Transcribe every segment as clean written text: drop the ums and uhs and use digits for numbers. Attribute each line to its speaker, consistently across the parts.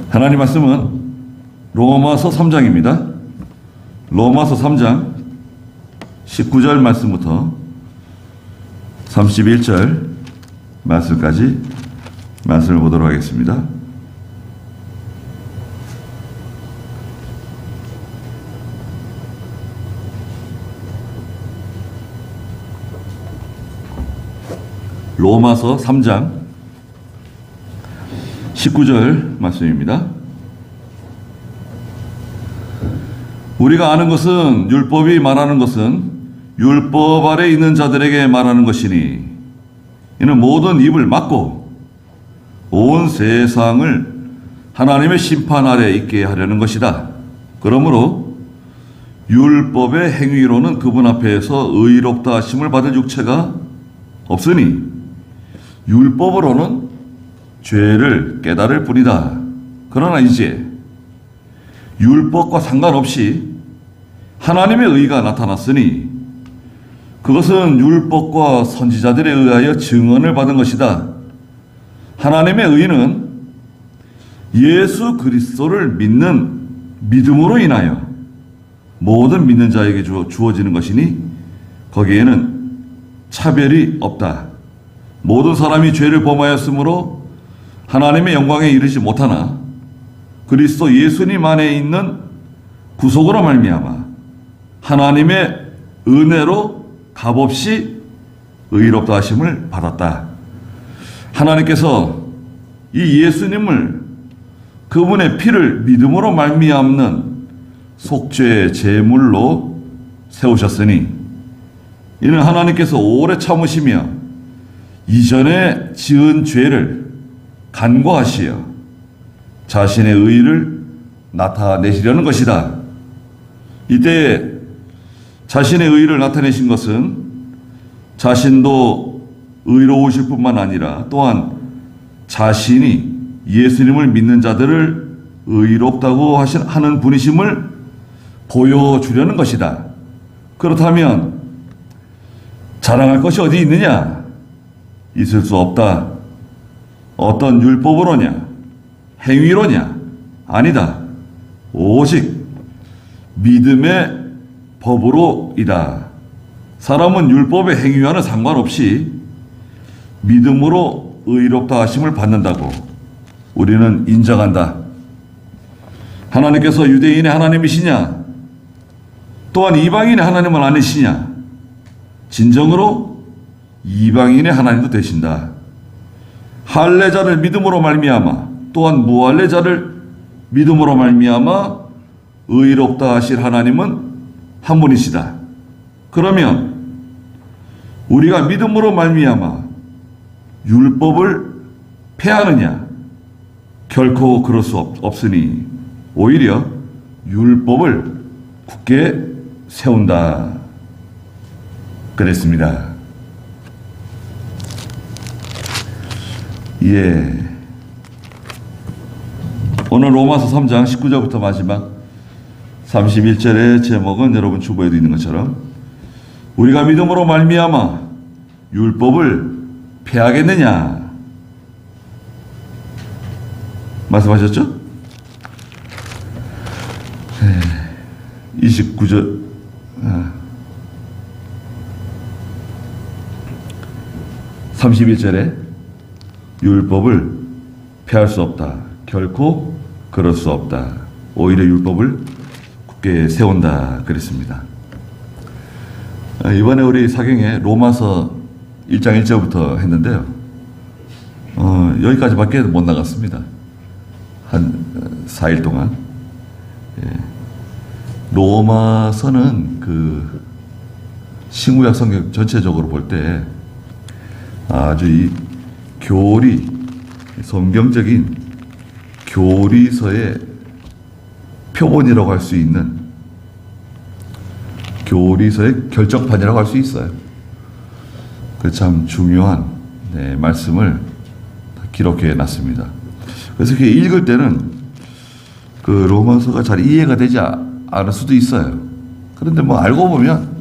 Speaker 1: 하나님 말씀은 로마서 3장입니다. 로마서 3장 19절 말씀부터 31절 말씀까지 말씀을 보도록 하겠습니다. 로마서 3장 19절 말씀입니다. 우리가 아는 것은 율법이 말하는 것은 율법 아래 있는 자들에게 말하는 것이니 이는 모든 입을 막고 온 세상을 하나님의 심판 아래 있게 하려는 것이다. 그러므로 율법의 행위로는 그분 앞에서 의롭다 하심을 받을 육체가 없으니 율법으로는 죄를 깨달을 뿐이다. 그러나 이제 율법과 상관없이 하나님의 의가 나타났으니 그것은 율법과 선지자들에 의하여 증언을 받은 것이다. 하나님의 의는 예수 그리스도를 믿는 믿음으로 인하여 모든 믿는 자에게 주어지는 것이니 거기에는 차별이 없다. 모든 사람이 죄를 범하였으므로 하나님의 영광에 이르지 못하나 그리스도 예수님 안에 있는 구속으로 말미암아 하나님의 은혜로 값없이 의롭다 하심을 받았다. 하나님께서 이 예수님을 그분의 피를 믿음으로 말미암는 속죄의 제물로 세우셨으니 이는 하나님께서 오래 참으시며 이전에 지은 죄를 간과하시어 자신의 의를 나타내시려는 것이다. 이때 자신의 의를 나타내신 것은 자신도 의로우실 뿐만 아니라 또한 자신이 예수님을 믿는 자들을 의롭다고 하는 분이심을 보여주려는 것이다. 그렇다면 자랑할 것이 어디 있느냐? 있을 수 없다. 어떤 율법으로냐? 행위로냐? 아니다. 오직 믿음의 법으로이다. 사람은 율법의 행위와는 상관없이 믿음으로 의롭다 하심을 받는다고 우리는 인정한다. 하나님께서 유대인의 하나님이시냐? 또한 이방인의 하나님은 아니시냐? 진정으로 이방인의 하나님도 되신다. 할례자를 믿음으로 말미암아 또한 무할례자를 믿음으로 말미암아 의롭다 하실 하나님은 한 분이시다. 그러면 우리가 믿음으로 말미암아 율법을 폐하느냐? 결코 그럴 수 없으니 오히려 율법을 굳게 세운다. 그랬습니다. 예. 오늘 로마서 3장 19절부터 마지막 31절의 제목은 여러분 주보에도 있는 것처럼 우리가 믿음으로 말미암아 율법을 폐하겠느냐 말씀하셨죠? 29절 31절에 율법을 폐할 수 없다. 결코 그럴 수 없다. 오히려 율법을 굳게 세운다. 그랬습니다. 이번에 우리 사경에 로마서 1장 1절부터 했는데요. 여기까지밖에 못 나갔습니다. 한 4일 동안. 예. 로마서는 그 신구약 성경 전체적으로 볼 때 아주 이 교리, 성경적인 교리서의 표본이라고 할 수 있는 교리서의 결정판이라고 할 수 있어요. 그 참 중요한 말씀을 기록해 놨습니다. 그래서 이렇게 읽을 때는 그 로마서가 잘 이해가 되지 않을 수도 있어요. 그런데 뭐 알고 보면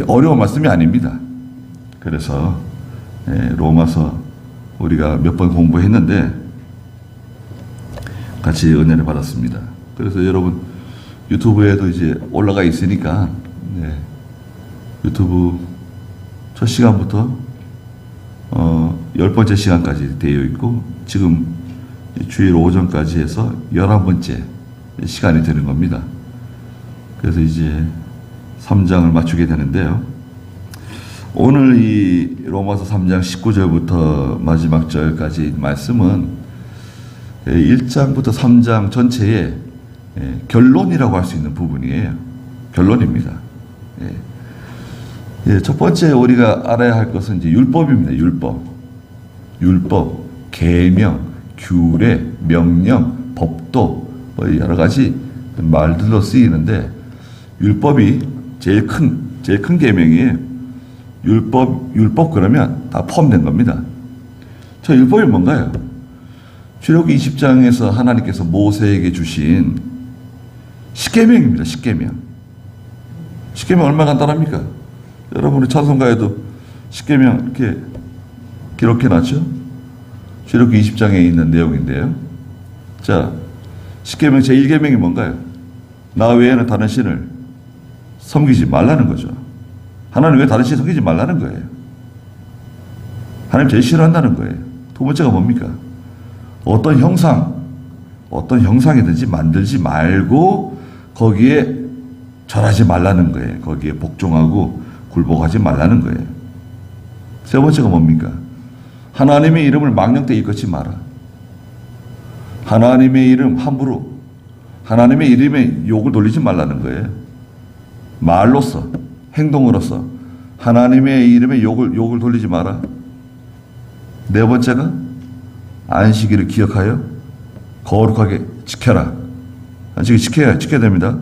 Speaker 1: 어려운 말씀이 아닙니다. 그래서 로마서 우리가 몇 번 공부했는데 같이 은혜를 받았습니다. 그래서 여러분 유튜브에도 이제 올라가 있으니까 네, 유튜브 첫 시간부터 10번째 시간까지 되어 있고 지금 주일 오전까지 해서 11번째 시간이 되는 겁니다. 그래서 이제 3장을 맞추게 되는데요. 오늘 이 로마서 3장 19절부터 마지막 절까지 말씀은 1장부터 3장 전체의 결론이라고 할 수 있는 부분이에요. 결론입니다. 첫 번째 우리가 알아야 할 것은 이제 율법입니다. 율법, 계명, 규례, 명령, 법도 뭐 여러 가지 말들로 쓰이는데 율법이 제일 큰 계명이에요. 율법 그러면 다 포함된 겁니다. 저 율법이 뭔가요? 출애굽기 20장에서 하나님께서 모세에게 주신 십계명입니다. 십계명 얼마나 간단합니까? 여러분이 찬송가에도 십계명 이렇게 기록해놨죠? 출애굽기 20장에 있는 내용인데요. 자, 십계명 제1계명이 뭔가요? 나 외에는 다른 신을 섬기지 말라는 거죠. 하나님 외에 다른 신 섬기지 말라는 거예요. 하나님 제일 싫어한다는 거예요. 두 번째가 뭡니까? 어떤 형상이든지 만들지 말고 거기에 절하지 말라는 거예요. 거기에 복종하고 굴복하지 말라는 거예요. 세 번째가 뭡니까? 하나님의 이름을 망령되이 일컫지 마라. 하나님의 이름 함부로 하나님의 이름에 욕을 돌리지 말라는 거예요. 말로써 행동으로써 하나님의 이름에 욕을 돌리지 마라. 네 번째가 안식일을 기억하여 거룩하게 지켜라. 안식일 지켜야 됩니다.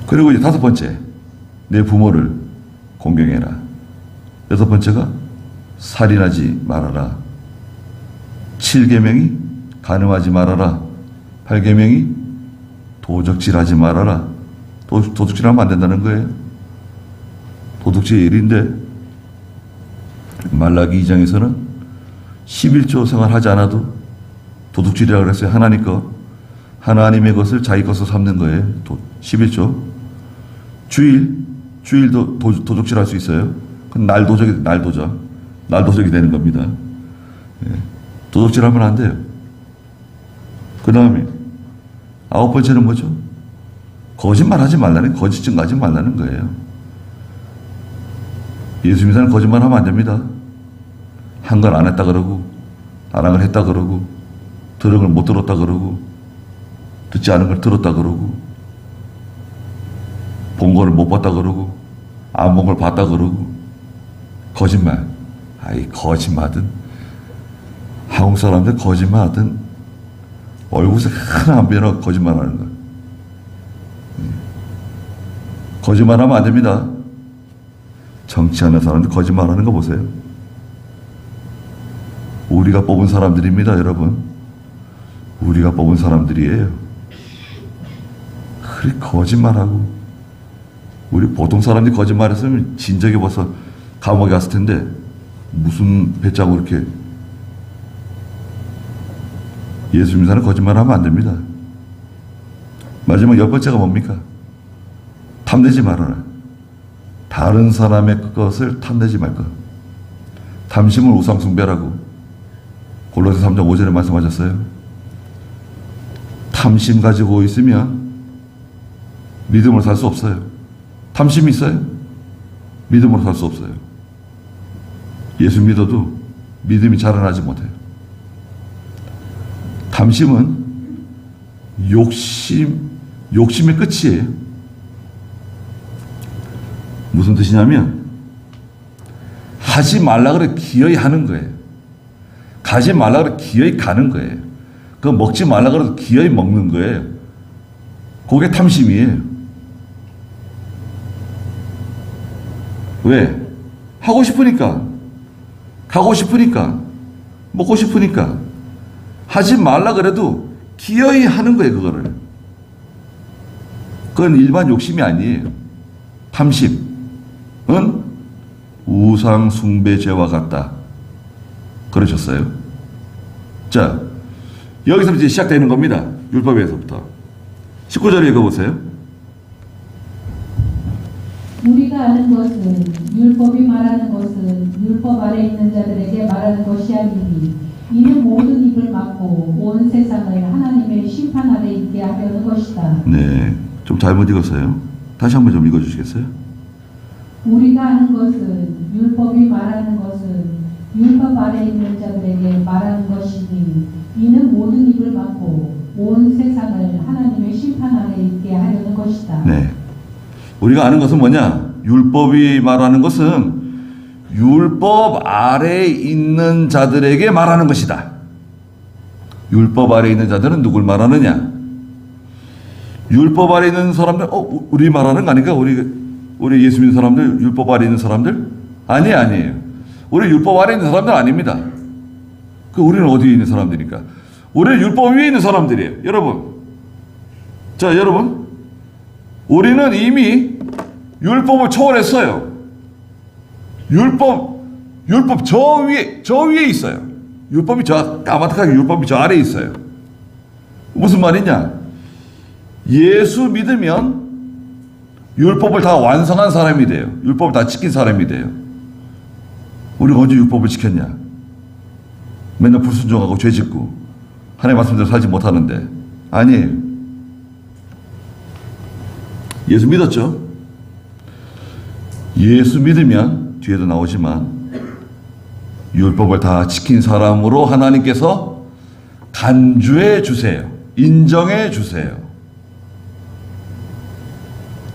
Speaker 1: 그리고 이제 다섯 번째, 내 부모를 공경해라. 여섯 번째가 살인하지 말아라. 7계명이 간음하지 말아라. 8계명이 도적질하지 말아라. 도둑질하면 안 된다는 거예요. 도둑질 1인데 말라기 2장에서는 11조 생활하지 않아도 도둑질이라고 그랬어요. 하나님의 것을 자기 것으로 삼는 거예요. 11조. 주일도 도둑질할 수 있어요. 그건 날도적이 되는 겁니다. 도둑질하면 안 돼요. 그 다음에 9번째는 뭐죠? 거짓말하지 말라는, 거짓 증거하지 말라는 거예요. 예수 믿는 사람은 거짓말하면 안 됩니다. 한 걸 안 했다 그러고, 안 한 걸 했다 그러고, 들은 걸 못 들었다 그러고, 듣지 않은 걸 들었다 그러고, 본 거를 못 봤다 그러고, 안 본 걸 봤다 그러고, 거짓말. 거짓말하든, 한국 사람들 거짓말하든, 얼굴색 하나 안 변하고 거짓말하는 거. 거짓말하면 안 됩니다. 정치하는 사람들 거짓말하는 거 보세요. 우리가 뽑은 사람들입니다, 여러분. 우리가 뽑은 사람들이에요. 그래 거짓말하고. 우리 보통 사람들이 거짓말했으면 진작에 벌써 감옥에 갔을 텐데 무슨 배짱으로 이렇게. 예수 믿는 사람은 거짓말하면 안 됩니다. 마지막 10번째가 뭡니까? 탐내지 말아라. 다른 사람의 것을 탐내지 말 것. 탐심은 우상 숭배라고 골로새 3장 5절에 말씀하셨어요. 탐심 가지고 있으면 믿음으로 살 수 없어요. 탐심이 있어요? 믿음으로 살 수 없어요. 예수 믿어도 믿음이 자라나지 못해요. 탐심은 욕심의 끝이에요. 무슨 뜻이냐면 하지 말라 그래 기어이 하는 거예요. 가지 말라 그래 기어이 가는 거예요. 그거 먹지 말라 그래도 기어이 먹는 거예요. 그게 탐심이에요. 왜? 하고 싶으니까, 가고 싶으니까, 먹고 싶으니까. 하지 말라 그래도 기어이 하는 거예요, 그거를. 그건 일반 욕심이 아니에요. 탐심은 우상 숭배죄와 같다. 그러셨어요. 자, 여기서 이제 시작되는 겁니다. 율법에서부터. 19절에 읽어보세요.
Speaker 2: 우리가 아는 것은 율법이 말하는 것은 율법 아래 있는 자들에게 말하는 것이 아니니 이는 모든 입을 막고 온 세상을 하나님의 심판 아래 있게 하려는 것이다.
Speaker 1: 네, 좀 잘못 읽었어요. 다시 한번 좀 읽어주시겠어요?
Speaker 2: 우리가 아는 것은 율법이 말하는 것은 율법 아래 있는 자들에게 말하는 것이니 이는 모든 입을 막고 온 세상을 하나님의 심판 아래 있게 하려는 것이다.
Speaker 1: 네. 우리가 아는 것은 뭐냐? 율법이 말하는 것은 율법 아래에 있는 자들에게 말하는 것이다. 율법 아래에 있는 자들은 누굴 말하느냐? 율법 아래에 있는 사람들, 우리 말하는 거 아닌가? 우리 예수 믿는 사람들, 율법 아래에 있는 사람들? 아니에요. 우리 율법 아래에 있는 사람들 아닙니다. 우리는 어디에 있는 사람들입니까? 우리는 율법 위에 있는 사람들이에요. 여러분. 자, 여러분. 우리는 이미 율법을 초월했어요. 율법 저 위에 있어요. 까마득하게 율법이 저 아래에 있어요. 무슨 말이냐? 예수 믿으면 율법을 다 완성한 사람이 돼요. 율법을 다 지킨 사람이 돼요. 우리가 언제 율법을 지켰냐? 맨날 불순종하고 죄짓고 하나님 말씀대로 살지 못하는데. 아니에요. 예수 믿었죠? 예수 믿으면 뒤에도 나오지만 율법을 다 지킨 사람으로 하나님께서 간주해 주세요. 인정해 주세요.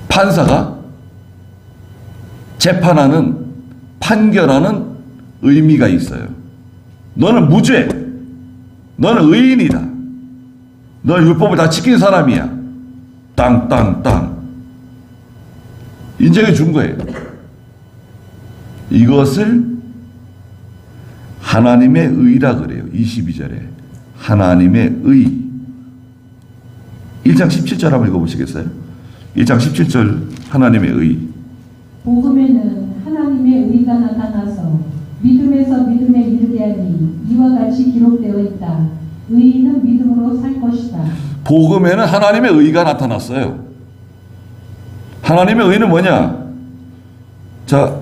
Speaker 1: 판사가 재판하는, 판결하는 의미가 있어요. 너는 무죄. 너는 의인이다. 너는 율법을 다 지킨 사람이야. 땅. 인정해 준 거예요. 이것을 하나님의 의라 그래요. 22절에. 하나님의 의. 1장 17절 한번 읽어보시겠어요? 1장 17절 하나님의 의.
Speaker 2: 복음에는 하나님의 의가 나타나서 믿음에서 믿음에 이르게 하니 이와 같이 기록되어 있다. 의인은 믿음으로 살 것이다.
Speaker 1: 복음에는 하나님의 의가 나타났어요. 하나님의 의는 뭐냐? 자,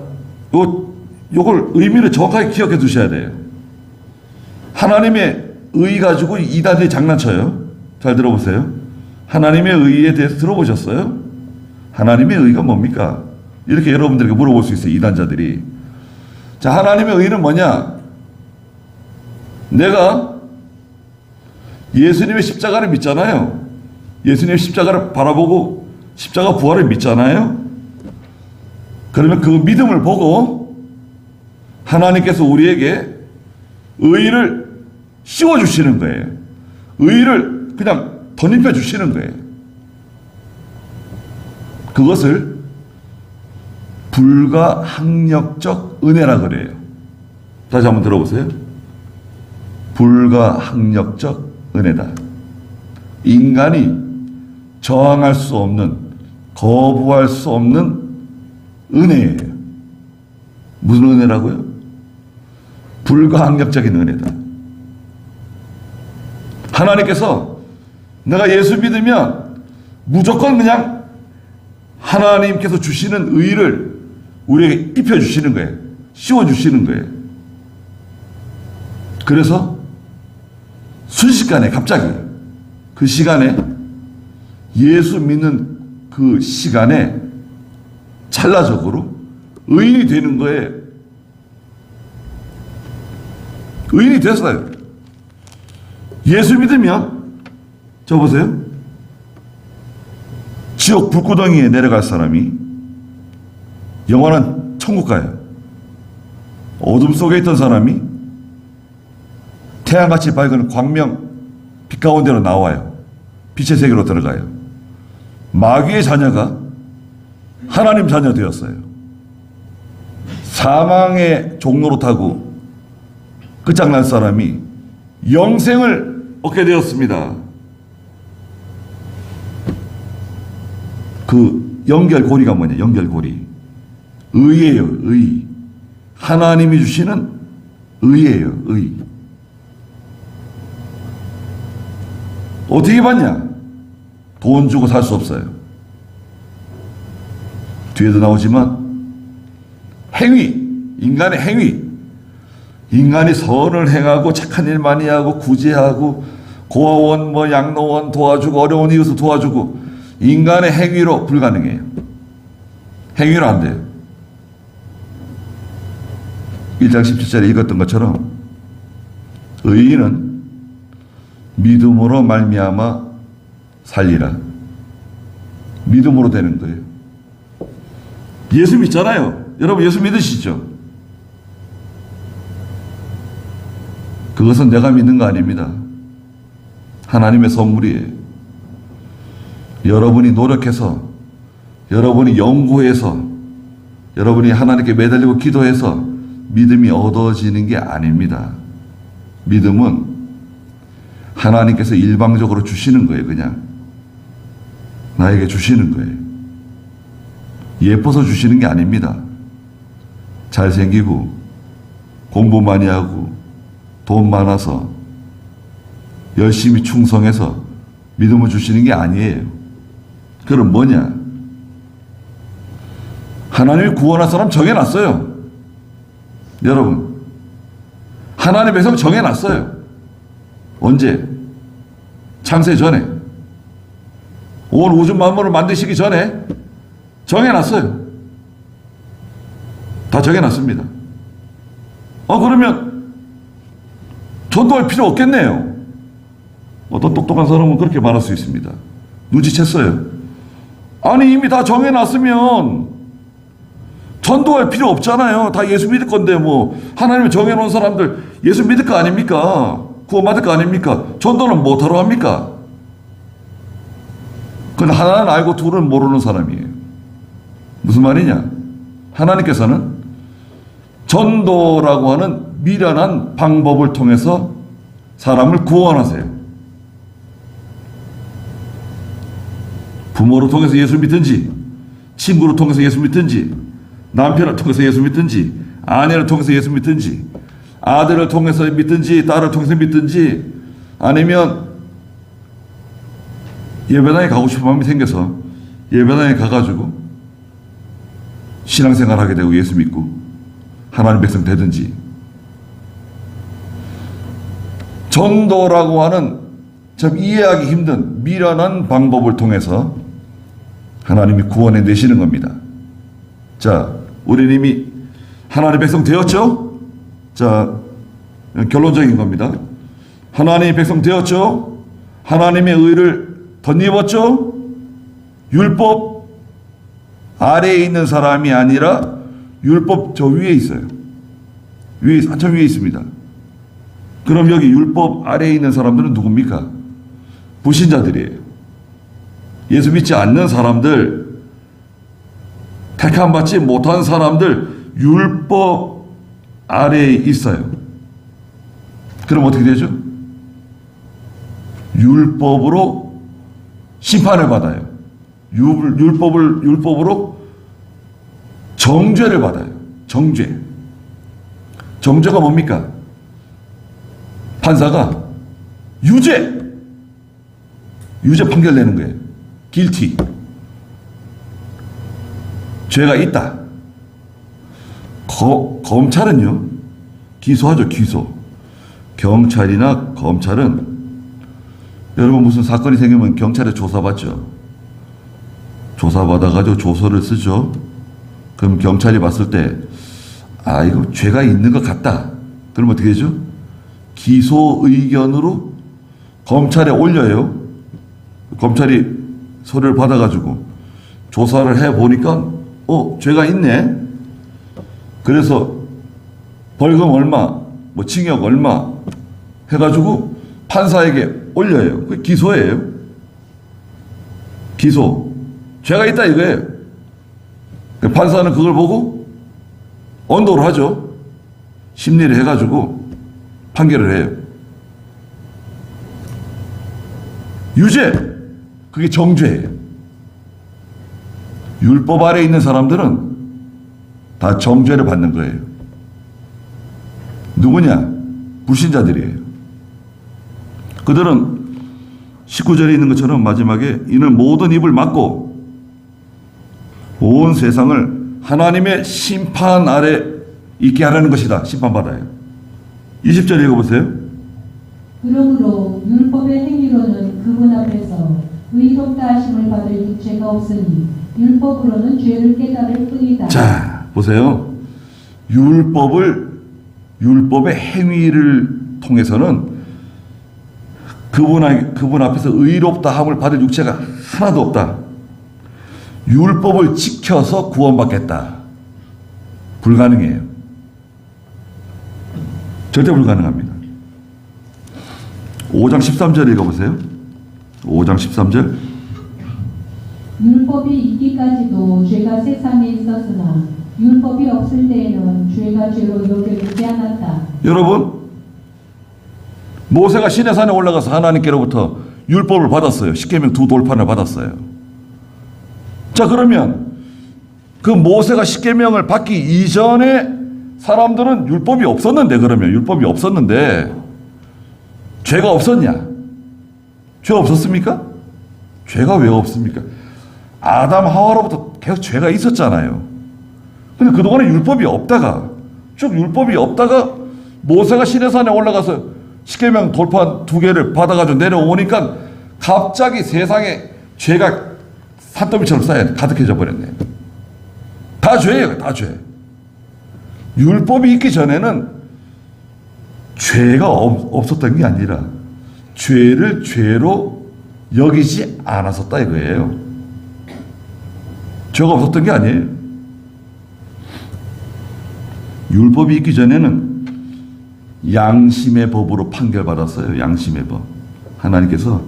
Speaker 1: 요걸 의미를 정확하게 기억해 두셔야 돼요. 하나님의 의 가지고 이단들이 장난쳐요. 잘 들어보세요. 하나님의 의에 대해서 들어보셨어요? 하나님의 의가 뭡니까? 이렇게 여러분들에게 물어볼 수 있어요. 이단자들이. 자, 하나님의 의는 뭐냐? 내가 예수님의 십자가를 믿잖아요. 예수님의 십자가를 바라보고 십자가 부활을 믿잖아요. 그러면 그 믿음을 보고 하나님께서 우리에게 의를 씌워주시는 거예요. 의를 그냥 덧입혀 주시는 거예요. 그것을 불가항력적 은혜라 그래요. 다시 한번 들어보세요. 불가항력적 은혜다. 인간이 저항할 수 없는, 거부할 수 없는 은혜예요. 무슨 은혜라고요? 불가항력적인 은혜다. 하나님께서 내가 예수 믿으면 무조건 그냥 하나님께서 주시는 의를 우리에게 입혀주시는 거예요. 씌워주시는 거예요. 그래서 순식간에 갑자기 그 시간에 예수 믿는 그 시간에 찰나적으로 의인이 되는 거예요. 의인이 됐어요. 예수 믿으면 저 보세요. 지옥 불구덩이에 내려갈 사람이 영원한 천국 가요. 어둠 속에 있던 사람이 태양같이 밝은 광명 빛 가운데로 나와요. 빛의 세계로 들어가요. 마귀의 자녀가 하나님 자녀 되었어요. 사망의 종로로 타고 끝장난 사람이 영생을 얻게 되었습니다. 그 연결고리가 뭐냐? 연결고리. 의예요. 의. 하나님이 주시는 의예요. 의. 어떻게 받냐? 돈 주고 살 수 없어요. 뒤에도 나오지만 행위, 인간의 행위. 인간이 선을 행하고 착한 일 많이 하고 구제하고 고아원 뭐 양로원 도와주고 어려운 이웃을 도와주고 인간의 행위로 불가능해요. 행위로 안 돼요. 1장 17절에 읽었던 것처럼 의인은 믿음으로 말미암아 살리라. 믿음으로 되는 거예요. 예수 믿잖아요. 여러분 예수 믿으시죠? 그것은 내가 믿는 거 아닙니다. 하나님의 선물이에요. 여러분이 노력해서, 여러분이 연구해서, 여러분이 하나님께 매달리고 기도해서 믿음이 얻어지는 게 아닙니다. 믿음은 하나님께서 일방적으로 주시는 거예요. 그냥 나에게 주시는 거예요. 예뻐서 주시는 게 아닙니다. 잘생기고 공부 많이 하고 돈 많아서 열심히 충성해서 믿음을 주시는 게 아니에요. 그럼 뭐냐? 하나님이 구원할 사람 정해놨어요. 여러분, 하나님의 백성 정해놨어요. 언제? 창세 전에. 온 우주 만물을 만드시기 전에 정해놨어요. 다 정해놨습니다. 그러면 전도할 필요 없겠네요. 어떤 똑똑한 사람은 그렇게 말할 수 있습니다. 눈치챘어요. 아니 이미 다 정해놨으면 전도할 필요 없잖아요. 다 예수 믿을 건데 뭐 하나님이 정해놓은 사람들 예수 믿을 거 아닙니까? 구원받을 거 아닙니까? 전도는 못하러 합니까? 그건 하나는 알고 둘은 모르는 사람이에요. 무슨 말이냐? 하나님께서는 전도라고 하는 미련한 방법을 통해서 사람을 구원하세요. 부모를 통해서 예수 믿든지, 친구를 통해서 예수 믿든지, 남편을 통해서 예수 믿든지, 아내를 통해서 예수 믿든지, 아들을 통해서 믿든지, 딸을 통해서 믿든지, 아니면 예배당에 가고 싶은 마음이 생겨서 예배당에 가가지고 신앙생활 하게 되고 예수 믿고 하나님 백성 되든지, 전도라고 하는 참 이해하기 힘든 미련한 방법을 통해서 하나님이 구원해 내시는 겁니다. 자, 우리는 이미 하나님의 백성 되었죠? 자, 결론적인 겁니다. 하나님의 백성 되었죠? 하나님의 의를 덧입었죠? 율법 아래에 있는 사람이 아니라 율법 저 위에 있어요. 위에, 한참 위에 있습니다. 그럼 여기 율법 아래에 있는 사람들은 누굽니까? 불신자들이에요. 예수 믿지 않는 사람들, 택함받지 못한 사람들, 율법 아래에 있어요. 그럼 어떻게 되죠? 율법으로 심판을 받아요. 율법으로 정죄를 받아요. 정죄. 정죄가 뭡니까? 판사가 유죄 판결 내는 거예요. guilty. 죄가 있다. 검찰은요, 기소하죠, 기소. 경찰이나 검찰은, 여러분 무슨 사건이 생기면 경찰에 조사받죠. 조사받아가지고 조서를 쓰죠. 그럼 경찰이 봤을 때, 이거 죄가 있는 것 같다. 그럼 어떻게 되죠? 기소 의견으로 검찰에 올려요. 검찰이 서류를 받아가지고 조사를 해보니까 죄가 있네. 그래서 벌금 얼마, 뭐 징역 얼마 해가지고 판사에게 올려요. 그게 기소예요. 기소. 죄가 있다 이거예요. 판사는 그걸 보고 언도를 하죠. 심리를 해가지고 판결을 해요. 유죄. 그게 정죄예요. 율법 아래에 있는 사람들은 다 정죄를 받는 거예요. 누구냐? 불신자들이에요. 그들은 19절에 있는 것처럼 마지막에 이는 모든 입을 막고 온 세상을 하나님의 심판 아래 있게 하라는 것이다. 심판받아요. 20절 읽어보세요.
Speaker 2: 그러므로 율법의 행위로는 그분 앞에서 의롭다 하심을 받을 육체가 없으니 율법으로는 죄를 깨달을 뿐이다.
Speaker 1: 자, 보세요. 율법의 행위를 통해서는 그분 앞에서 의롭다 함을 받을 육체가 하나도 없다. 율법을 지켜서 구원받겠다. 불가능해요. 절대 불가능합니다. 5장 13절 읽어보세요. 5장 13절.
Speaker 2: 율법이 있기까지도 죄가 세상에 있었으나 율법이 없을 때에는 죄가 죄로 여겨지지 않았다.
Speaker 1: 여러분, 모세가 시내산에 올라가서 하나님께로부터 율법을 받았어요. 십계명 두 돌판을 받았어요. 자, 그러면 그 모세가 십계명을 받기 이전에 사람들은 율법이 없었는데, 그러면 율법이 없었는데 죄가 없었냐? 죄 없었습니까? 죄가 왜 없습니까? 아담 하와로부터 계속 죄가 있었잖아요. 근데 그동안에 율법이 없다가 모세가 시내산에 올라가서 십계명 돌판 2개를 받아가지고 내려오니까 갑자기 세상에 죄가 산더미처럼 가득해져 버렸네. 다 죄예요. 다 죄. 율법이 있기 전에는 죄가 없었던 게 아니라 죄를 죄로 여기지 않았었다 이거예요. 죄가 없었던 게 아니에요. 율법이 있기 전에는 양심의 법으로 판결받았어요. 양심의 법. 하나님께서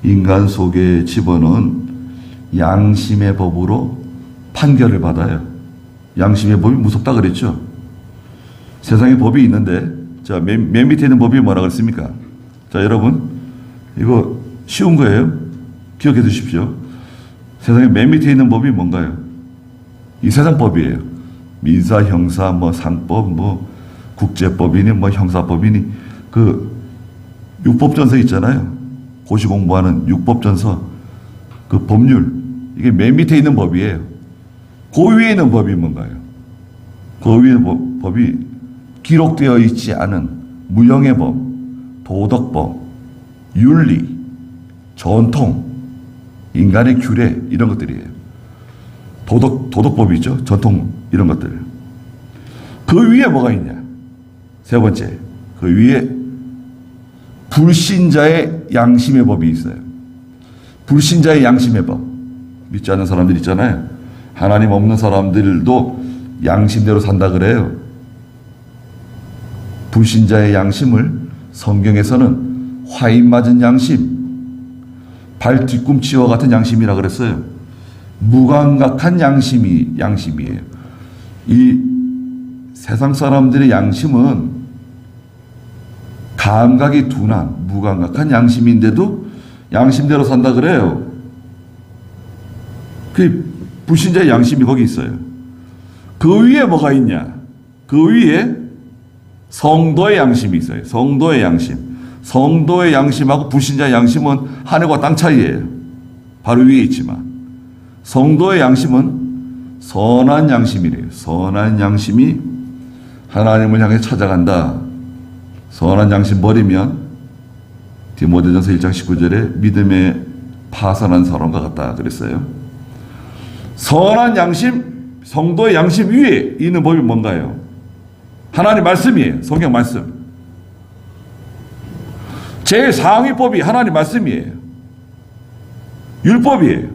Speaker 1: 인간 속에 집어넣은 양심의 법으로 판결을 받아요. 양심의 법이 무섭다 그랬죠. 세상에 법이 있는데, 자, 맨 밑에 있는 법이 뭐라 그랬습니까? 자, 여러분, 이거 쉬운 거예요. 기억해 두십시오. 세상에 맨 밑에 있는 법이 뭔가요? 이 세상 법이에요. 민사, 형사, 상법, 국제법이니, 형사법이니, 그 육법전서 있잖아요. 고시 공부하는 육법전서, 그 법률, 이게 맨 밑에 있는 법이에요. 그 위에 있는 법이 뭔가요? 그 위에 있는 법이 기록되어 있지 않은 무형의 법, 도덕법, 윤리, 전통, 인간의 규례, 이런 것들이에요. 도덕법이죠. 전통, 이런 것들. 그 위에 뭐가 있냐? 세 번째, 그 위에 불신자의 양심의 법이 있어요. 불신자의 양심의 법. 믿지 않는 사람들 있잖아요. 하나님 없는 사람들도 양심대로 산다 그래요. 불신자의 양심을 성경에서는 화인 맞은 양심, 발 뒤꿈치와 같은 양심이라 그랬어요. 무감각한 양심이에요. 이 세상 사람들의 양심은 감각이 둔한 무감각한 양심인데도 양심대로 산다 그래요. 그 불신자의 양심이 거기 있어요. 그 위에 뭐가 있냐? 그 위에 성도의 양심이 있어요. 성도의 양심. 성도의 양심하고 불신자의 양심은 하늘과 땅 차이예요. 바로 위에 있지만 성도의 양심은 선한 양심이래요. 선한 양심이 하나님을 향해 찾아간다. 선한 양심 버리면 디모데전서 1장 19절에 믿음에 파산한 사람과 같다 그랬어요. 선한 양심, 성도의 양심 위에 있는 법이 뭔가요? 하나님 말씀이에요. 성경 말씀. 제일 상위 법이 하나님 말씀이에요. 율법이에요.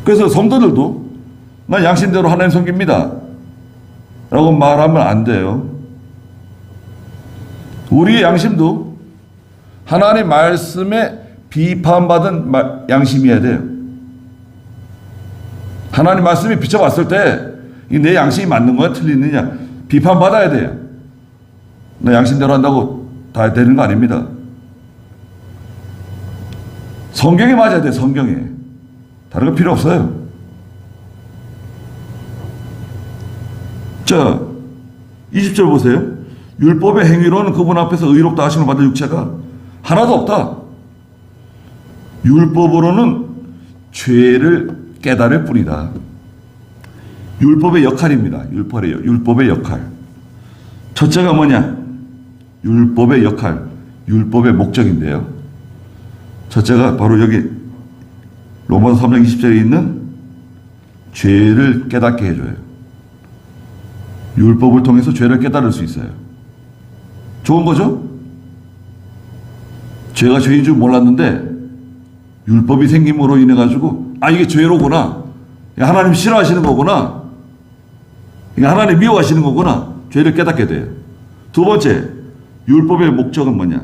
Speaker 1: 그래서 성도들도 난 양심대로 하나님 섬깁니다 라고 말하면 안 돼요. 우리의 양심도 하나님 말씀에 비판받은 양심이어야 돼요. 하나님 말씀이 비춰봤을 때 내 양심이 맞는 거야? 틀리느냐? 비판받아야 돼요. 나 양심대로 한다고 다 되는 거 아닙니다. 성경에 맞아야 돼요. 성경에. 다른 거 필요 없어요. 자, 20절 보세요. 율법의 행위로는 그분 앞에서 의롭다 하심을 받을 육체가 하나도 없다. 율법으로는 죄를 깨달을 뿐이다. 율법의 역할입니다. 율법의 역할. 첫째가 뭐냐? 율법의 역할, 율법의 목적인데요. 첫째가 바로 여기 로마서 3장 20절에 있는 죄를 깨닫게 해줘요. 율법을 통해서 죄를 깨달을 수 있어요. 좋은 거죠? 죄가 죄인 줄 몰랐는데 율법이 생김으로 인해 가지고 이게 죄로구나. 하나님 싫어하시는 거구나. 하나님 미워하시는 거구나. 죄를 깨닫게 돼요. 두 번째, 율법의 목적은 뭐냐?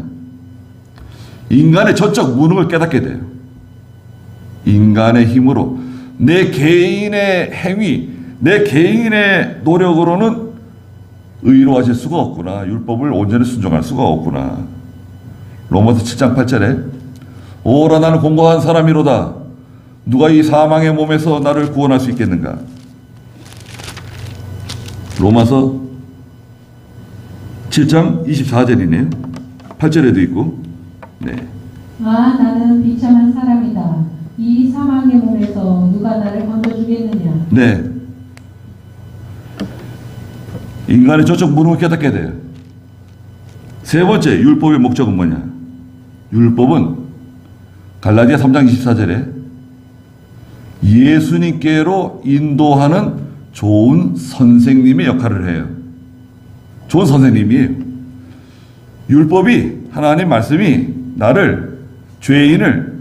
Speaker 1: 인간의 전적 무능을 깨닫게 돼요. 인간의 힘으로 내 개인의 행위, 내 개인의 노력으로는 의로워질 수가 없구나. 율법을 온전히 순종할 수가 없구나. 로마서 7장 8절에 오라 나는 공고한 사람이로다. 누가 이 사망의 몸에서 나를 구원할 수 있겠는가? 로마서 7장 24절이네요. 8절에도 있고. 네.
Speaker 2: 나는 비참한 사람이다. 이 사망의 몸에서 누가 나를 건져주겠느냐?
Speaker 1: 네. 인간의 저쪽 무능을 깨닫게 돼요. 세 번째, 율법의 목적은 뭐냐? 율법은 갈라디아 3장 24절에 예수님께로 인도하는 좋은 선생님의 역할을 해요. 좋은 선생님이에요. 율법이, 하나님 말씀이 나를, 죄인을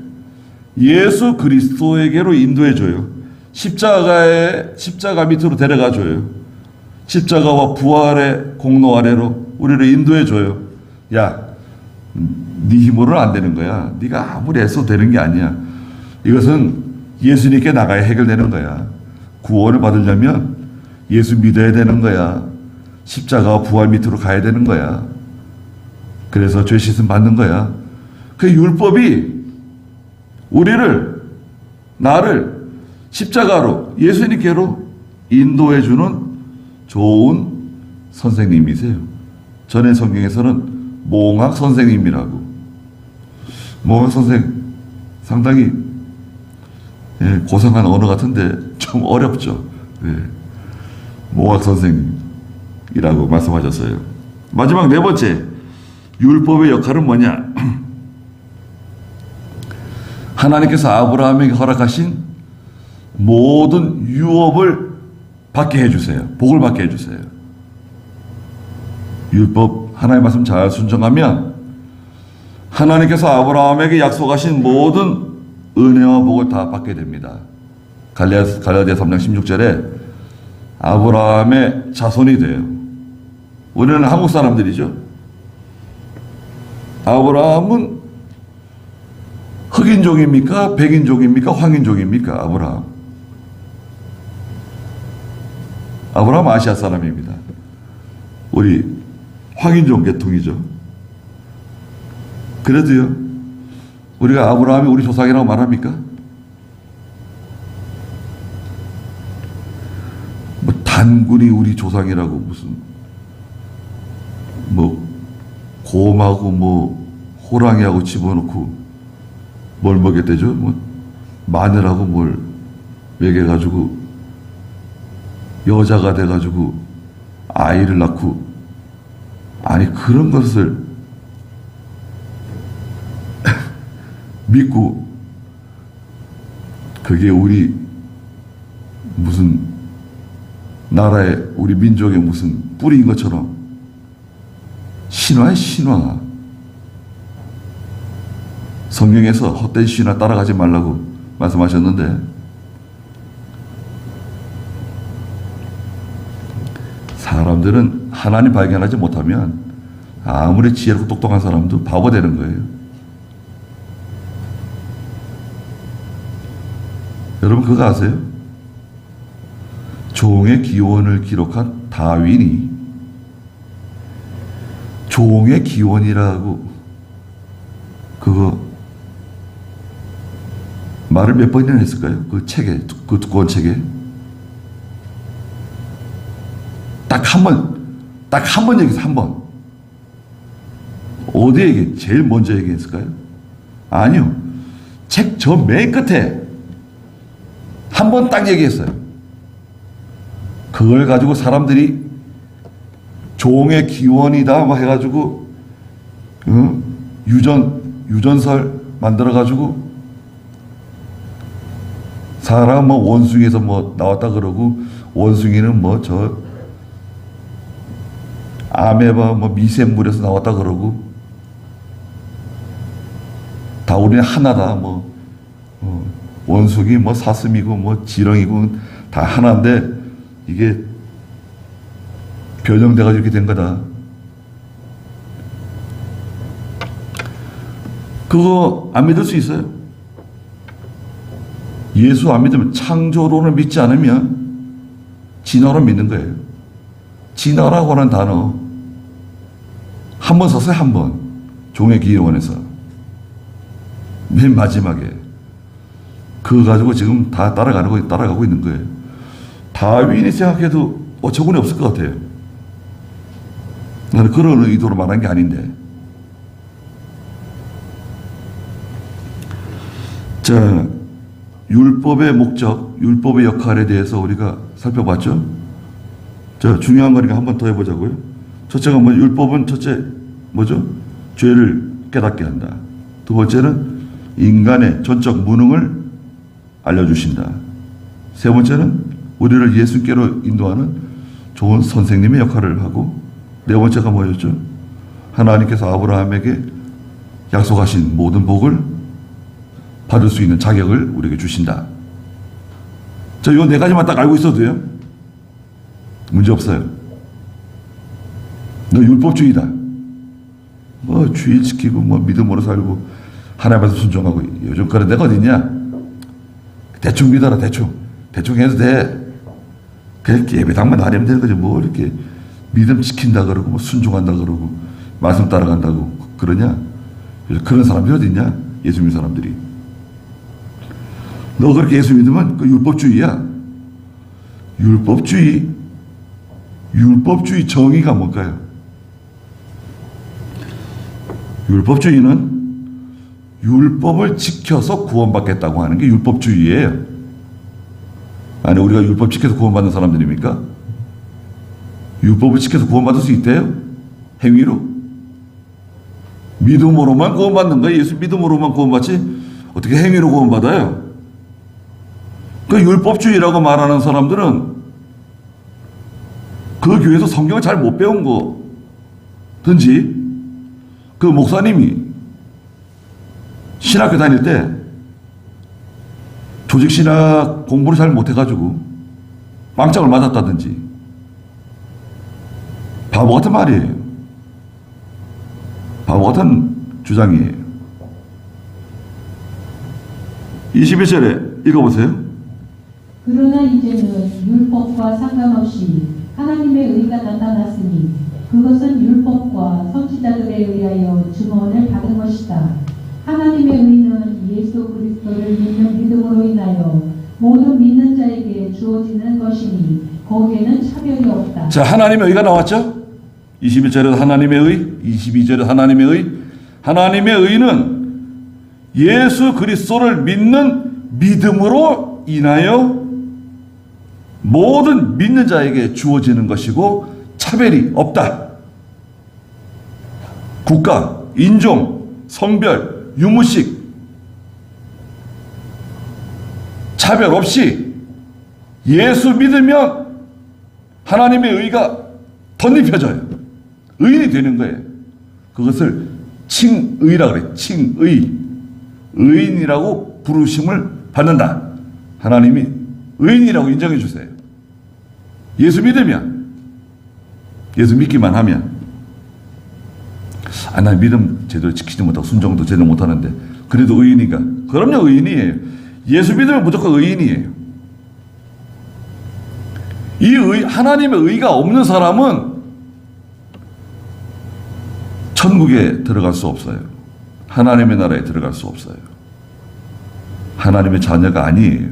Speaker 1: 예수 그리스도에게로 인도해줘요. 십자가 밑으로 데려가줘요. 십자가와 부활의 공로 아래로 우리를 인도해줘요. 야, 네 힘으로는 안 되는 거야. 네가 아무리 애써도 되는 게 아니야. 이것은 예수님께 나가야 해결되는 거야. 구원을 받으려면 예수 믿어야 되는 거야. 십자가와 부활 밑으로 가야 되는 거야. 그래서 죄 씻음 받는 거야. 그 율법이 우리를, 나를 십자가로, 예수님께로 인도해주는 좋은 선생님이세요. 전에 성경에서는 몽학 선생님이라고. 몽학 선생 상당히 고상한 언어 같은데 좀 어렵죠. 몽학 선생이라고 말씀하셨어요. 마지막 네 번째, 율법의 역할은 뭐냐? 하나님께서 아브라함에게 허락하신 모든 유업을 받게 해주세요. 복을 받게 해주세요. 율법, 하나님의 말씀 잘 순종하면 하나님께서 아브라함에게 약속하신 모든 은혜와 복을 다 받게 됩니다. 갈라디아 3장 16절에 아브라함의 자손이 돼요. 우리는 한국 사람들이죠. 아브라함은 흑인족입니까? 백인족입니까? 황인족입니까? 아브라함 아시아 사람입니다. 우리 황인종 계통이죠. 그래도요, 우리가 아브라함이 우리 조상이라고 말합니까? 뭐 단군이 우리 조상이라고 무슨 뭐 곰하고 뭐 호랑이하고 집어넣고 뭘 먹였대죠? 뭐 마늘하고 뭘 먹여가지고 여자가 돼가지고 아이를 낳고, 아니 그런 것을 믿고 그게 우리 무슨 나라의, 우리 민족의 무슨 뿌리인 것처럼 신화의 신화. 성경에서 헛된 신화 따라가지 말라고 말씀하셨는데 사람들은 하나님 발견하지 못하면 아무리 지혜롭고 똑똑한 사람도 바보 되는 거예요. 여러분 그거 아세요? 종의 기원을 기록한 다윈이 종의 기원이라고 그거 말을 몇 번이나 했을까요? 그 책에, 그 두꺼운 책에 딱 한 번 얘기해서 한 번. 어디에 제일 먼저 얘기했을까요? 아니요. 책 저 맨 끝에 한 번 딱 얘기했어요. 그걸 가지고 사람들이 종의 기원이다 막 해가지고 유전설 만들어가지고 사람 뭐 원숭이에서 뭐 나왔다 그러고 원숭이는 뭐 저 아메바 뭐 미생물에서 나왔다 그러고 다 우리는 하나다 뭐 원숭이 뭐 사슴이고 뭐 지렁이고 다 하나인데 이게 변형돼가지고 이렇게 된 거다. 그거 안 믿을 수 있어요? 예수 안 믿으면 창조론을 믿지 않으면 진화론 믿는 거예요. 진화라고 하는 단어 한 번 썼어요. 한 번. 종의 기원에서 맨 마지막에 그거 가지고 지금 다 따라가고 있는 거예요. 다윈이 생각해도 어처구니 없을 것 같아요. 나는 그런 의도로 말한 게 아닌데. 자, 율법의 목적, 율법의 역할에 대해서 우리가 살펴봤죠. 자, 중요한 거니까 한 번 더 해보자고요. 첫째가 뭐 율법은 첫째 뭐죠? 죄를 깨닫게 한다. 두 번째는 인간의 전적 무능을 알려주신다. 세 번째는 우리를 예수께로 인도하는 좋은 선생님의 역할을 하고, 네 번째가 뭐였죠? 하나님께서 아브라함에게 약속하신 모든 복을 받을 수 있는 자격을 우리에게 주신다. 자, 이 네 가지만 딱 알고 있어도 돼요. 문제 없어요. 너 율법주의다. 뭐 주일 지키고 뭐 믿음으로 살고 하나님 앞에서 순종하고 요즘 그런 데가 어딨냐? 대충 믿어라. 대충 해도 돼. 그냥 예배당만 나뉘면 되는 거지. 뭐 이렇게 믿음 지킨다 그러고 뭐 순종한다 그러고 말씀 따라간다고 그러냐? 그런 사람들이 어딨냐? 예수 믿는 사람들이. 너 그렇게 예수 믿으면 그 율법주의야. 율법주의 정의가 뭘까요? 율법주의는 율법을 지켜서 구원받겠다고 하는 게 율법주의예요. 아니, 우리가 율법 지켜서 구원받는 사람들입니까? 율법을 지켜서 구원받을 수 있대요? 행위로? 믿음으로만 구원받는 거예요. 예수 믿음으로만 구원받지 어떻게 행위로 구원받아요? 그 율법주의라고 말하는 사람들은 그 교회에서 성경을 잘 못 배운 거든지, 그 목사님이 신학교 다닐 때 조직신학 공부를 잘 못해가지고 빵짝을 맞았다든지, 바보 같은 말이에요. 바보 같은 주장이에요. 21절에 읽어보세요.
Speaker 2: 그러나 이제는 율법과 상관없이 하나님의 의가 나타났으니 그것은 율법과 선지자들에 의하여 증언을 받은 것이다. 하나님의 의는 예수 그리스도를 믿는 믿음으로 인하여 모든 믿는 자에게 주어지는 것이니 거기에는 차별이 없다.
Speaker 1: 자, 하나님의 의가 나왔죠? 21절에도 하나님의 의, 22절에도 하나님의 의. 하나님의 의는 예수 그리스도를 믿는 믿음으로 인하여 모든 믿는 자에게 주어지는 것이고 차별이 없다. 국가, 인종, 성별, 유무식 차별 없이 예수 믿으면 하나님의 의가 덧입혀져요. 의인이 되는 거예요. 그것을 칭의라 그래요. 칭의. 의인이라고 부르심을 받는다. 하나님이 의인이라고 인정해 주세요. 예수 믿으면, 예수 믿기만 하면, 난 믿음 제대로 지키지 못하고 순종도 제대로 못하는데 그래도 의인인가? 그럼요, 의인이에요. 예수 믿으면 무조건 의인이에요. 하나님의 의가 없는 사람은 천국에 들어갈 수 없어요. 하나님의 나라에 들어갈 수 없어요. 하나님의 자녀가 아니에요.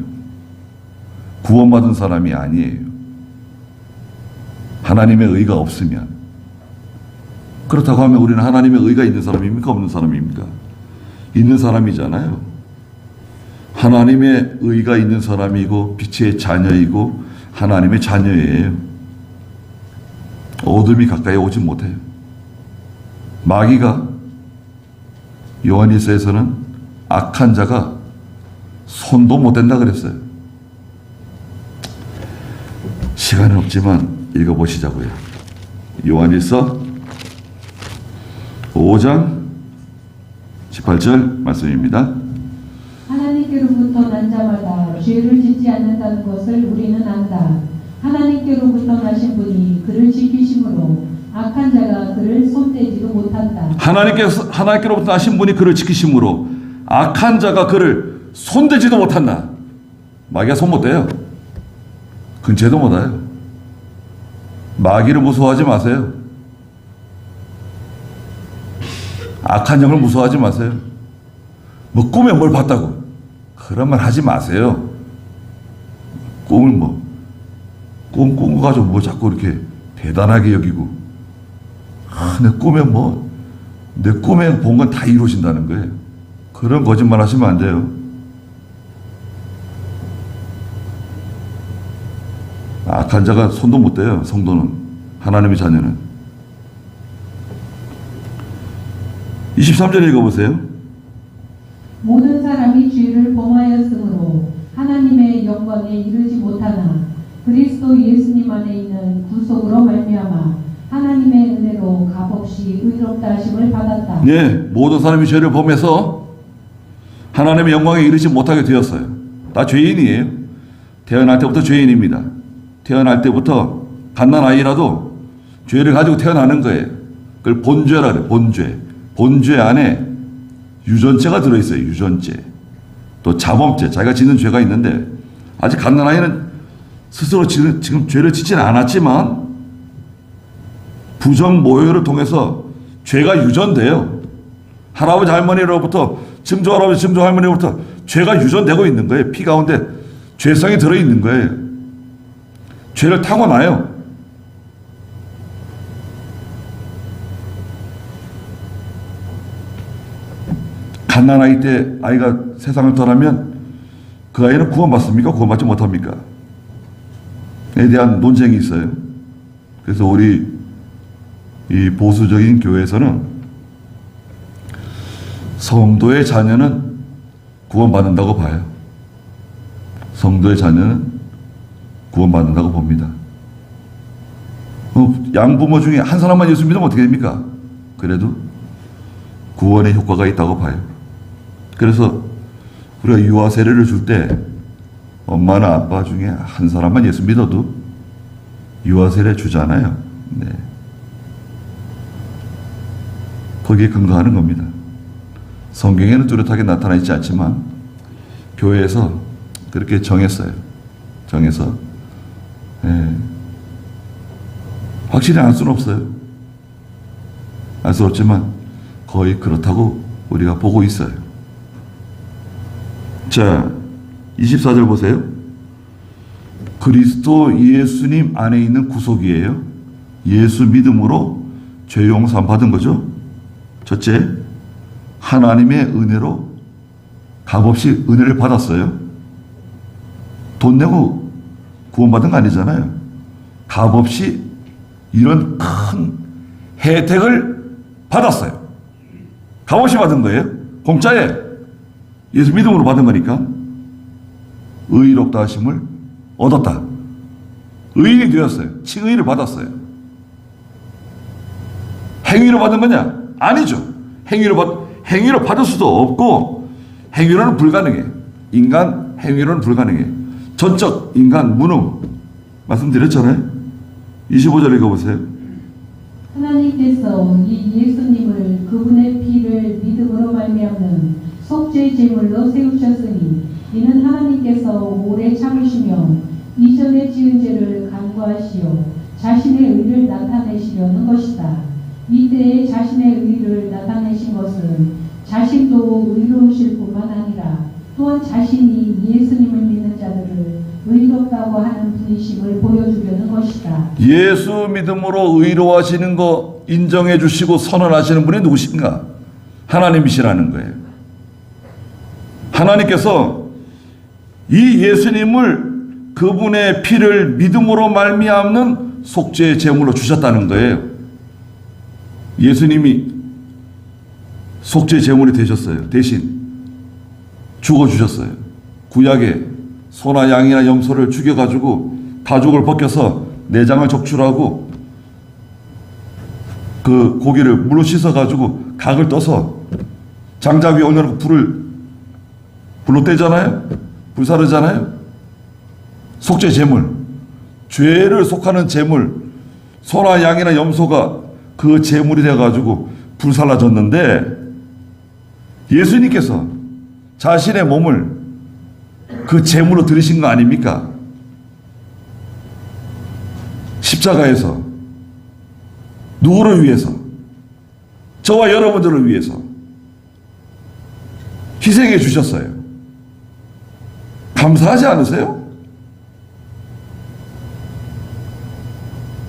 Speaker 1: 구원받은 사람이 아니에요. 하나님의 의가 없으면. 그렇다고 하면 우리는 하나님의 의가 있는 사람입니까? 없는 사람입니까? 있는 사람이잖아요. 하나님의 의가 있는 사람이고 빛의 자녀이고 하나님의 자녀예요. 어둠이 가까이 오지 못해요. 마귀가 요한일서에서는 악한 자가 손도 못 댄다 그랬어요. 시간은 없지만 읽어보시자고요. 요한일서 5장 18절 말씀입니다.
Speaker 2: 하나님께로부터 난 자마다 죄를 짓지 않는다는 것을 우리는 안다. 하나님께로부터 나신 분이 그를 지키심으로 악한 자가 그를 손대지도 못한다.
Speaker 1: 하나님께로부터 나신 분이 그를 지키심으로 악한 자가 그를 손대지도 못한다. 마귀가 손 못 대요. 근처에도 못 와요. 마귀를 무서워하지 마세요. 악한 영을 무서워하지 마세요. 뭐 꿈에 뭘 봤다고 그런 말 하지 마세요. 꿈을 꿈 꾼 거 가지고 뭐 자꾸 이렇게 대단하게 여기고 내 꿈에 내 꿈에 본 건 다 이루어진다는 거예요. 그런 거짓말 하시면 안 돼요. 악한 자가 손도 못 대요. 성도는, 하나님의 자녀는. 23절 읽어보세요.
Speaker 2: 모든 사람이 죄를 범하였으므로 하나님의 영광에 이르지 못하나 그리스도 예수님 안에 있는 구속으로 말미암아 하나님의 은혜로 값없이 의롭다 하심을 받았다.
Speaker 1: 네, 모든 사람이 죄를 범해서 하나님의 영광에 이르지 못하게 되었어요. 다 죄인이에요. 태어날 때부터 죄인입니다. 태어날 때부터 갓난아이라도 죄를 가지고 태어나는 거예요. 그걸 본죄라 그래요. 본죄. 본죄 안에 유전죄가 들어있어요. 유전죄. 또 자범죄. 자기가 짓는 죄가 있는데 아직 갓난아이는 스스로 지금 죄를 짓지는 않았지만 부정 모욕을 통해서 죄가 유전돼요. 할아버지 할머니로부터 증조 할아버지 증조 할머니로부터 죄가 유전되고 있는 거예요. 피 가운데 죄성이 들어있는 거예요. 죄를 타고나요. 갓난아이 때 아이가 세상을 떠나면 그 아이는 구원받습니까? 구원받지 못합니까? 에 대한 논쟁이 있어요. 그래서 우리 이 보수적인 교회에서는 성도의 자녀는 구원받는다고 봐요. 성도의 자녀는 구원받는다고 봅니다. 양부모 중에 한 사람만 예수 믿으면 어떻게 됩니까? 그래도 구원의 효과가 있다고 봐요. 그래서 우리가 유아 세례를 줄 때 엄마나 아빠 중에 한 사람만 예수 믿어도 유아 세례 주잖아요. 네. 거기에 근거하는 겁니다. 성경에는 뚜렷하게 나타나 있지 않지만 교회에서 그렇게 정했어요. 정해서 확실히 알 수는 없어요. 알 수 없지만 거의 그렇다고 우리가 보고 있어요. 자, 24절 보세요. 그리스도 예수님 안에 있는 구속이에요. 예수 믿음으로 죄 용서함 받은 거죠. 첫째, 하나님의 은혜로 값없이 은혜를 받았어요. 돈 내고 구원받은 거 아니잖아요. 값없이 이런 큰 혜택을 받았어요. 값없이 받은 거예요. 공짜에 예수 믿음으로 받은 거니까 의롭다 하심을 얻었다. 의인이 되었어요. 칭의를 받았어요. 행위로 받은 거냐? 아니죠. 행위로 받을 수도 없고 행위로는 불가능해. 인간 행위로는 불가능해. 전적 인간 무능 말씀드렸잖아요. 25절 읽어보세요.
Speaker 2: 하나님께서 이 예수님을 그분의 피를 믿음으로 말미암는 속죄 제물로 세우셨으니 이는 하나님께서 오래 참으시며 이전에 지은 죄를 간구하시어 자신의 의를 나타내시려는 것이다. 이때에 자신의 의를 나타내신 것은 자신도 의로우실 뿐만 아니라 또한 자신이 예수님을 믿는 자들을 의롭다고 하는 분이심을 보여주려는 것이다.
Speaker 1: 예수 믿음으로 의로워지는 거 인정해 주시고 선언하시는 분이 누구신가? 하나님이시라는 거예요. 하나님께서 이 예수님을 그분의 피를 믿음으로 말미암는 속죄의 제물로 주셨다는 거예요. 예수님이 속죄의 제물이 되셨어요. 대신 죽어주셨어요. 구약에 소나 양이나 염소를 죽여가지고 가죽을 벗겨서 내장을 적출하고 그 고기를 물로 씻어가지고 각을 떠서 장작 위에 올려놓고 불로 떼잖아요. 불사르잖아요. 속죄 제물, 죄를 속하는 제물, 소나 양이나 염소가 그 제물이 되어가지고 불살라졌는데 예수님께서 자신의 몸을 그 제물로 들이신 거 아닙니까? 십자가에서 누구를 위해서? 저와 여러분들을 위해서 희생해 주셨어요. 감사하지 않으세요?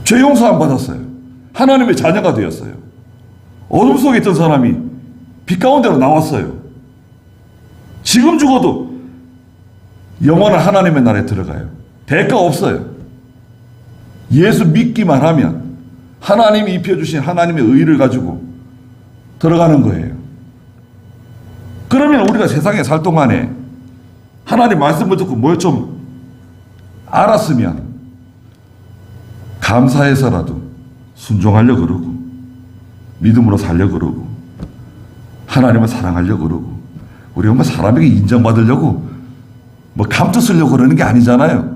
Speaker 1: 죄 용서함 받았어요. 하나님의 자녀가 되었어요. 어둠 속에 있던 사람이 빛 가운데로 나왔어요. 지금 죽어도 영원한 하나님의 나라에 들어가요. 대가 없어요. 예수 믿기만 하면 하나님이 입혀주신 하나님의 의를 가지고 들어가는 거예요. 그러면 우리가 세상에 살 동안에 하나님 말씀을 듣고 뭘 좀 알았으면 감사해서라도 순종하려고 그러고 믿음으로 살려고 그러고 하나님을 사랑하려고 그러고 우리가 뭐 사람에게 인정받으려고 뭐 감투 쓰려고 그러는 게 아니잖아요.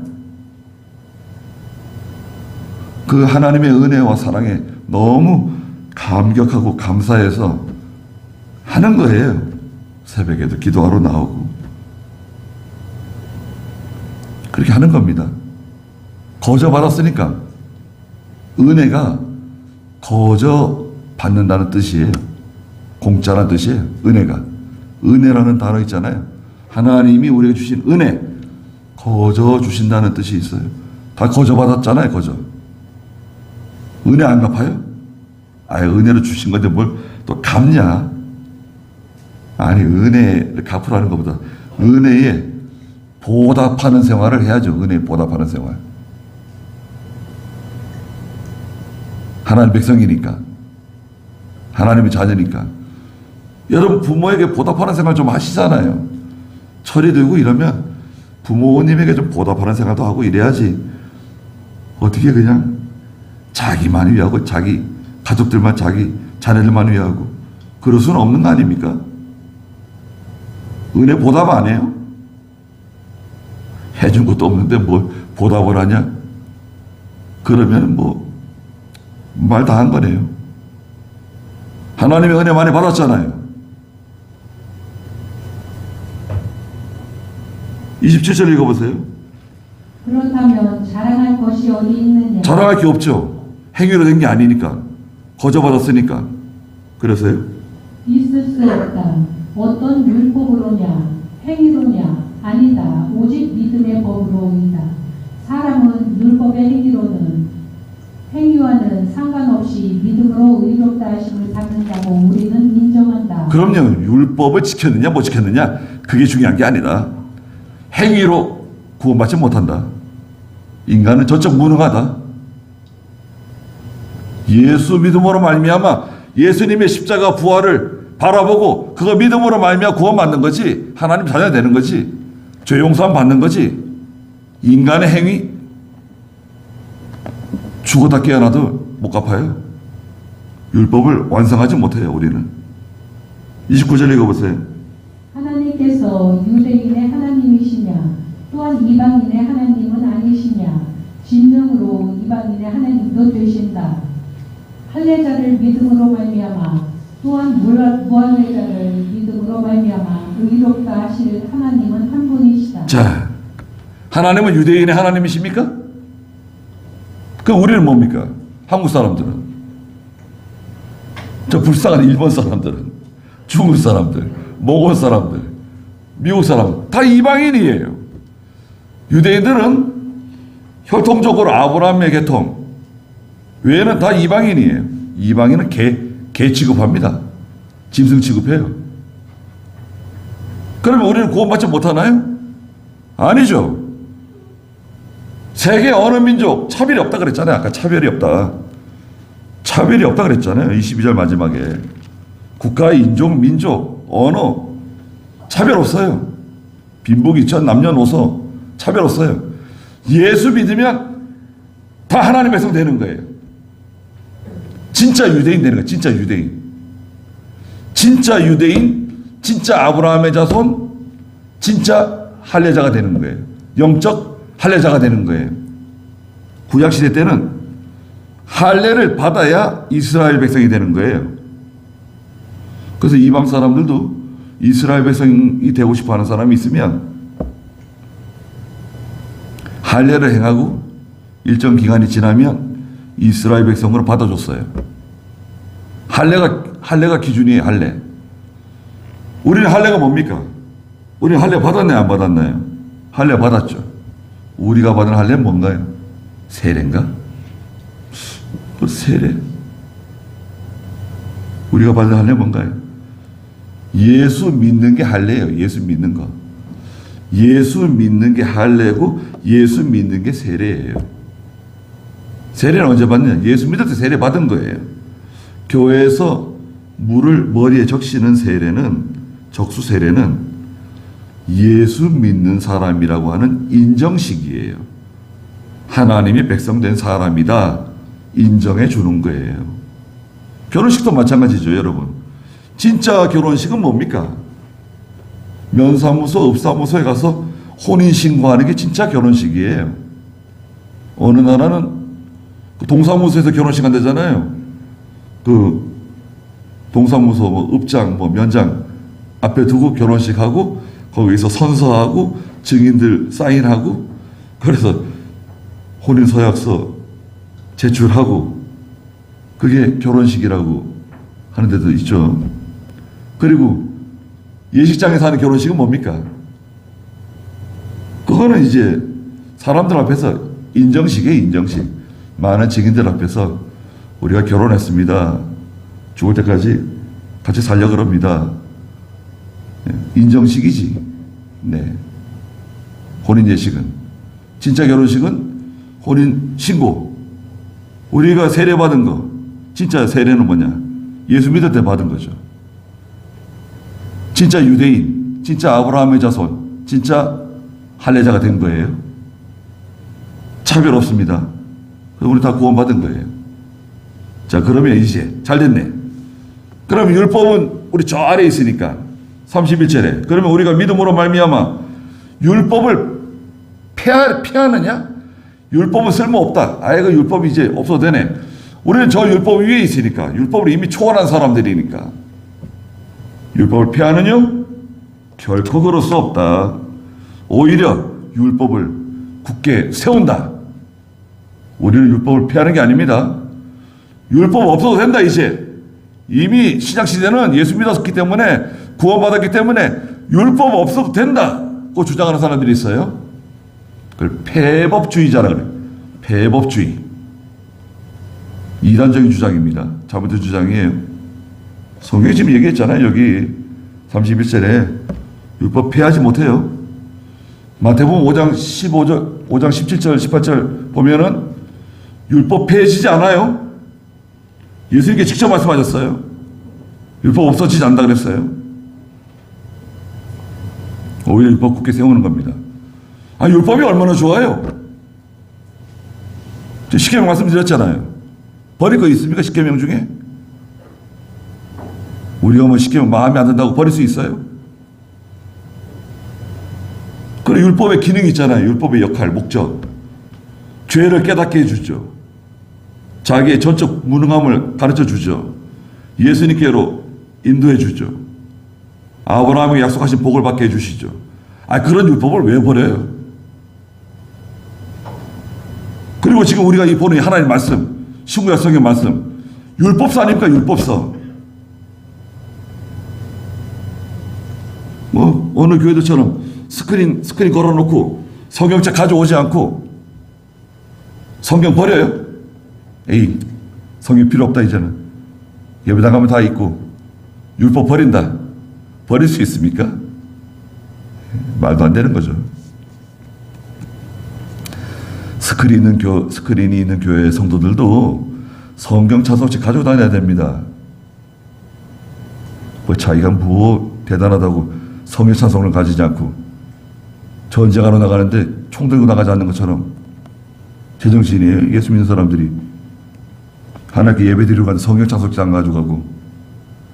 Speaker 1: 그 하나님의 은혜와 사랑에 너무 감격하고 감사해서 하는 거예요. 새벽에도 기도하러 나오고 그렇게 하는 겁니다. 거저 받았으니까 은혜가 거저 받는다는 뜻이에요. 공짜라는 뜻이에요. 은혜가. 은혜라는 단어 있잖아요. 하나님이 우리에게 주신 은혜 거저 주신다는 뜻이 있어요. 다 거저 받았잖아요. 거저. 은혜 안 갚아요? 아예 은혜로 주신 건데 뭘 또 갚냐? 아니 은혜를 갚으라는 것보다 은혜에 보답하는 생활을 해야죠. 은혜에 보답하는 생활. 하나님 백성이니까 하나님의 자녀니까 여러분 부모에게 보답하는 생활 좀 하시잖아요. 철이 들고 이러면 부모님에게 좀 보답하는 생활도 하고 이래야지 어떻게 그냥 자기만 위하고 자기 가족들만 자기 자녀들만 위하고 그럴 수는 없는 거 아닙니까? 은혜 보답 안 해요? 해준 것도 없는데 뭘 보답을 하냐? 그러면 뭐 말 다 한 거네요. 하나님의 은혜 많이 받았잖아요. 27절 읽어보세요.
Speaker 2: 그렇다면 자랑할 것이 어디 있느냐?
Speaker 1: 자랑할 게 없죠. 행위로 된 게 아니니까. 거저 받았으니까. 그래서요?
Speaker 2: 있을 수 없다. 어떤 율법으로냐? 행위로냐? 아니다. 오직 믿음의 법으로이다. 사람은 율법의 행위와는 상관없이 믿음으로 의롭다 하심을 받는다고 우리는 인정한다.
Speaker 1: 그럼요. 율법을 지켰느냐 못 지켰느냐 그게 중요한 게 아니다. 행위로 구원받지 못한다. 인간은 전적 무능하다. 예수 믿음으로 말미암아 예수님의 십자가 부활을 바라보고 그거 믿음으로 말미암아 구원받는 거지. 하나님 자녀 되는 거지. 죄 용서함 받는 거지. 인간의 행위 죽었다 깨어나도 못 갚아요. 율법을 완성하지 못해요. 우리는. 29절 읽어보세요.
Speaker 2: 하나님께서 유대인의 하나님이시냐 또한 이방인의 하나님은 아니시냐 진정으로 이방인의 하나님도 되신다. 할례자를 믿음으로 말미암아 또한 무할례자를 믿음으로 말미암아 의롭다 하실 하나님은 한 분이시다.
Speaker 1: 자, 하나님은 유대인의 하나님이십니까? 그럼 우리는 뭡니까? 한국 사람들은, 저 불쌍한 일본 사람들은, 중국 사람들, 몽골 사람들, 미국 사람 다 이방인이에요. 유대인들은 혈통적으로 아브라함의 계통 외에는 다 이방인이에요. 이방인은 개 취급합니다. 짐승 취급해요. 그러면 우리는 구원받지 못하나요? 아니죠. 세계 어느 민족 차별이 없다 그랬잖아요. 아까 차별이 없다. 차별이 없다 그랬잖아요. 22절 마지막에. 국가, 인종, 민족, 언어 차별 없어요. 빈부귀, 전, 남녀노소 차별 없어요. 예수 믿으면 다 하나님의 백성 되는 거예요. 진짜 유대인 되는 거예요. 진짜 유대인. 진짜 유대인, 진짜 아브라함의 자손, 진짜 할례자가 되는 거예요. 영적 할례자가 되는 거예요. 구약시대 때는 할례를 받아야 이스라엘 백성이 되는 거예요. 그래서 이방 사람들도 이스라엘 백성이 되고 싶어 하는 사람이 있으면 할례를 행하고 일정 기간이 지나면 이스라엘 백성으로 받아줬어요. 할례가 기준이에요. 할례. 우리는 할례가 뭡니까? 우리는 할례 받았나요? 안 받았나요? 할례 받았죠. 우리가 받은 할례는 뭔가요? 세례인가? 세례. 우리가 받은 할례 뭔가요? 예수 믿는 게 할례예요. 예수 믿는 거. 예수 믿는 게 할례고 예수 믿는 게 세례예요. 세례는 언제 받느냐? 예수 믿을 때 세례 받은 거예요. 교회에서 물을 머리에 적시는 세례는, 적수 세례는 예수 믿는 사람이라고 하는 인정식이에요. 하나님이 백성된 사람이다 인정해 주는 거예요. 결혼식도 마찬가지죠, 여러분. 진짜 결혼식은 뭡니까? 면사무소, 읍사무소에 가서 혼인신고하는 게 진짜 결혼식이에요. 어느 나라는 동사무소에서 결혼식 한다잖아요. 그 동사무소, 읍장, 면장 앞에 두고 결혼식하고 거기서 선서하고 증인들 사인하고 그래서 혼인서약서 제출하고 그게 결혼식이라고 하는 데도 있죠. 그리고 예식장에서 하는 결혼식은 뭡니까? 그거는 이제 사람들 앞에서 인정식이에요. 인정식. 많은 증인들 앞에서 우리가 결혼했습니다. 죽을 때까지 같이 살려고 그럽니다. 인정식이지. 네. 혼인 예식은. 진짜 결혼식은 혼인 신고. 우리가 세례 받은 거. 진짜 세례는 뭐냐? 예수 믿을 때 받은 거죠. 진짜 유대인, 진짜 아브라함의 자손, 진짜 할례자가 된 거예요. 차별 없습니다. 우리 다 구원받은 거예요. 자, 그러면 이제 잘 됐네. 그럼 율법은 우리 저 아래에 있으니까 31절에 그러면 우리가 믿음으로 말미암아 율법을 폐하느냐? 율법은 쓸모없다. 아예 그 율법이 이제 없어도 되네. 우리는 저 율법 위에 있으니까 율법을 이미 초월한 사람들이니까 율법을 폐하느냐? 결코 그럴 수 없다. 오히려 율법을 굳게 세운다. 우리는 율법을 폐하는 게 아닙니다. 율법 없어도 된다 이제. 이미 신약시대는 예수 믿었기 때문에 구원받았기 때문에 율법 없어도 된다고 주장하는 사람들이 있어요. 그걸 폐법주의자라 그래요. 폐법주의. 이단적인 주장입니다. 잘못된 주장이에요. 성경이 지금 얘기했잖아요. 여기 31절에 율법 폐하지 못해요. 마태복음 5장 15절, 5장 17절, 18절 보면은 율법 폐해지지 않아요. 예수님께 직접 말씀하셨어요. 율법 없어지지 않는다 그랬어요. 오히려 율법 굳게 세우는 겁니다. 아, 율법이 얼마나 좋아요. 십계명 말씀드렸잖아요. 버릴 거 있습니까? 십계명 중에? 우리가 뭐 십계명 마음에 안 든다고 버릴 수 있어요? 그리고 율법의 기능이 있잖아요. 율법의 역할, 목적. 죄를 깨닫게 해주죠. 자기의 전적 무능함을 가르쳐 주죠. 예수님께로 인도해 주죠. 아브라함에게 약속하신 복을 받게 해주시죠. 아, 그런 율법을 왜 버려요? 그리고 지금 우리가 이 보는 하나님 말씀, 신구약 성경 말씀, 율법서 아닙니까? 율법서. 뭐 어느 교회들처럼 스크린 걸어놓고 성경책 가져오지 않고 성경 버려요? 에이, 성경 필요 없다 이제는. 예배당 가면 다 있고 율법 버린다. 버릴 수 있습니까? 말도 안 되는 거죠. 스크린이 있는 교회 성도들도 성경 찬송책 가지고 다녀야 됩니다. 뭐 자기가 뭐 대단하다고 성경 찬송을 가지지 않고 전쟁하러 나가는데 총 들고 나가지 않는 것처럼 제정신이에요. 예수 믿는 사람들이 하나님께 예배 드리러 가는데 성경 찬송책 안 가져가고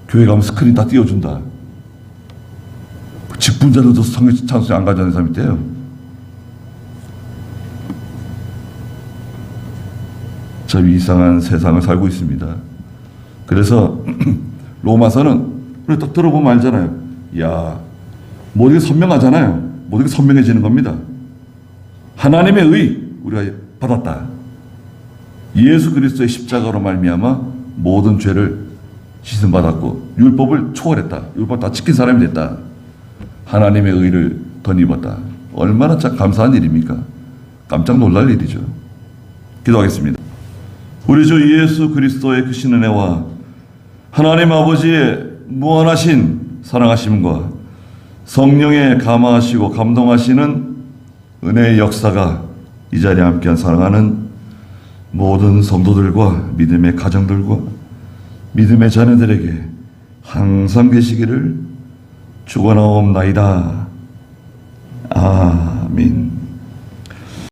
Speaker 1: 교회 가면 스크린 다 띄워준다. 직분자들도 성경 찬송책 안 가져가는 사람이 있대요. 참 이상한 세상을 살고 있습니다. 그래서 로마서는 우리 딱 들어보면 알잖아요. 야, 모든 게 선명하잖아요. 모든 게 선명해지는 겁니다. 하나님의 의 우리가 받았다. 예수 그리스도의 십자가로 말미암아 모든 죄를 씻음 받았고 율법을 초월했다. 율법 다 지킨 사람이 됐다. 하나님의 의를 덧입었다. 얼마나 참 감사한 일입니까? 깜짝 놀랄 일이죠. 기도하겠습니다. 우리 주 예수 그리스도의 크신 은혜와 하나님 아버지의 무한하신 사랑하심과 성령의 감화하시고 감동하시는 은혜의 역사가 이 자리에 함께한 사랑하는 모든 성도들과 믿음의 가정들과 믿음의 자녀들에게 항상 계시기를 축원하옵나이다. 아멘.